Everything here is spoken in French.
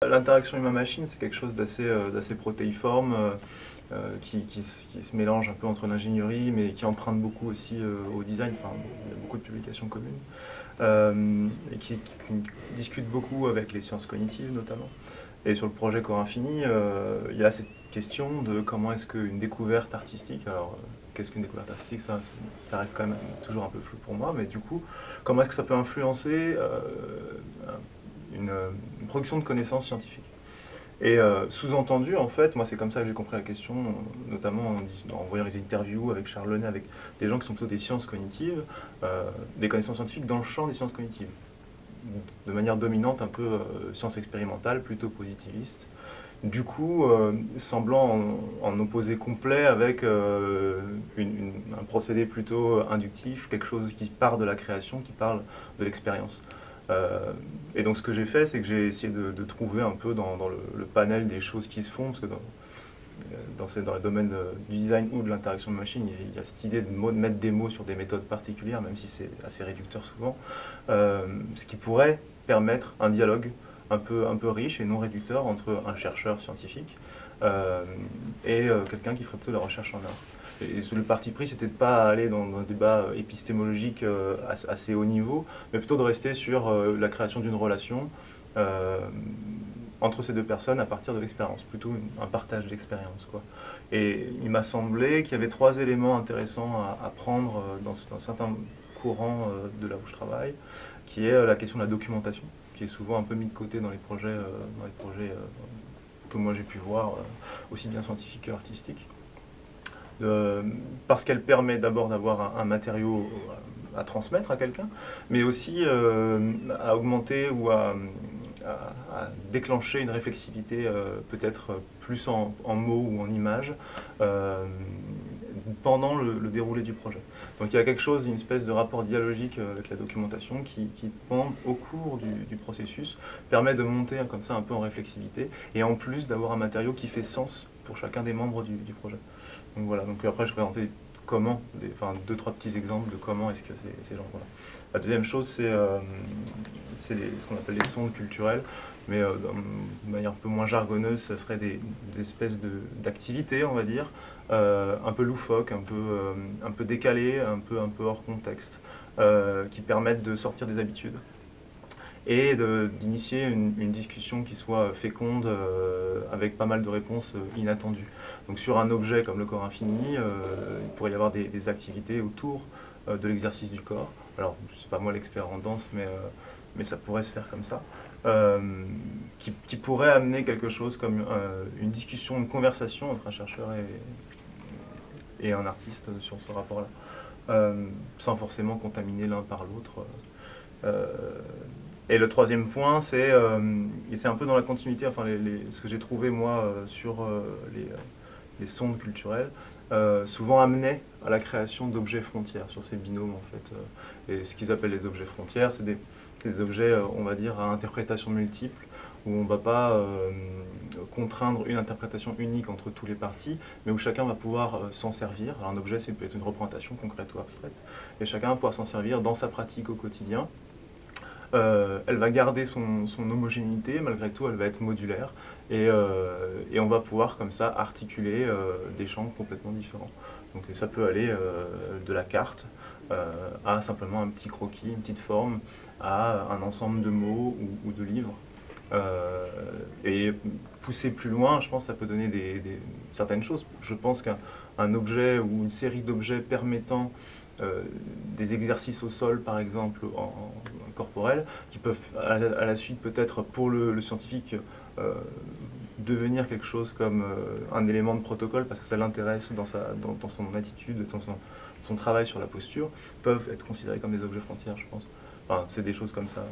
L'interaction humain-machine, c'est quelque chose d'assez protéiforme, qui se mélange un peu entre l'ingénierie, mais qui emprunte beaucoup aussi au design. Enfin, il y a beaucoup de publications communes, et qui discute beaucoup avec les sciences cognitives notamment. Et sur le projet Corps Infini, il y a cette question de comment est-ce qu'une découverte artistique, alors qu'est-ce qu'une découverte artistique, ça reste quand même toujours un peu flou pour moi, mais du coup, comment est-ce que ça peut influencer une, une production de connaissances scientifiques. Et sous-entendu, en fait, moi c'est comme ça que j'ai compris la question, notamment en voyant les interviews avec Charles Lenné, avec des gens qui sont plutôt des sciences cognitives, des connaissances scientifiques dans le champ des sciences cognitives, de manière dominante un peu science expérimentale, plutôt positiviste. Du coup, semblant en opposé complet avec un procédé plutôt inductif, quelque chose qui part de la création, qui parle de l'expérience. Et donc ce que j'ai fait, c'est que j'ai essayé de trouver un peu dans le panel des choses qui se font, parce que dans le domaine du design ou de l'interaction de machine, il y a cette idée de mettre des mots sur des méthodes particulières, même si c'est assez réducteur souvent, ce qui pourrait permettre un dialogue un peu riche et non réducteur entre un chercheur scientifique et quelqu'un qui ferait plutôt de la recherche en art. Et le parti pris, c'était de ne pas aller dans un débat épistémologique assez haut niveau, mais plutôt de rester sur la création d'une relation euh, entre ces deux personnes à partir de l'expérience, plutôt un partage d'expérience, quoi. Et il m'a semblé qu'il y avait trois éléments intéressants à prendre dans certains courants de là où je travaille, qui est la question de la documentation, qui est souvent un peu mis de côté dans les projets que moi j'ai pu voir, aussi bien scientifiques qu'artistiques. Euh, Parce qu'elle permet d'abord d'avoir un matériau à transmettre à quelqu'un, mais aussi à augmenter ou à déclencher une réflexivité peut-être plus en mots ou en images euh, pendant le déroulé du projet. Donc il y a quelque chose, une espèce de rapport dialogique avec la documentation qui pendant, au cours du processus, permet de monter comme ça un peu en réflexivité, et en plus d'avoir un matériau qui fait sens pour chacun des membres du projet. Donc voilà, donc après je présentais comment, enfin deux, trois petits exemples de comment est-ce que ces gens, voilà. La deuxième chose, c'est ce qu'on appelle les sondes culturelles, mais de manière un peu moins jargonneuse, ça serait des espèces d'activités, on va dire, un peu loufoques, un peu décalées, un peu hors contexte, qui permettent de sortir des habitudes et d'initier une discussion qui soit féconde avec pas mal de réponses inattendues. Donc sur un objet comme le corps infini, il pourrait y avoir des activités autour de l'exercice du corps. Alors, je ne suis pas moi l'expert en danse, mais ça pourrait se faire comme ça. Qui pourrait amener quelque chose comme une discussion, une conversation entre un chercheur et un artiste sur ce rapport-là, sans forcément contaminer l'un par l'autre. Euh, et le troisième point, et c'est un peu dans la continuité, enfin ce que j'ai trouvé moi sur les sondes culturelles, souvent amenait à la création d'objets frontières sur ces binômes en fait. Et ce qu'ils appellent les objets frontières, c'est des objets, on va dire, à interprétation multiple, où on ne va pas contraindre une interprétation unique entre tous les parties, mais où chacun va pouvoir s'en servir. Alors un objet, c'est peut être une représentation concrète ou abstraite, et chacun va pouvoir s'en servir dans sa pratique au quotidien. Elle va garder son homogénéité, malgré tout elle va être modulaire, et on va pouvoir comme ça articuler des champs complètement différents. Donc ça peut aller de la carte à simplement un petit croquis, une petite forme, à un ensemble de mots ou de livres. Et pousser plus loin, je pense que ça peut donner certaines choses. Je pense qu'un objet ou une série d'objets permettant des exercices au sol, par exemple, en corporel, qui peuvent à la suite peut-être pour le scientifique devenir quelque chose comme un élément de protocole parce que ça l'intéresse dans son attitude, dans son travail sur la posture, peuvent être considérés comme des objets frontières, je pense. Enfin, c'est des choses comme ça.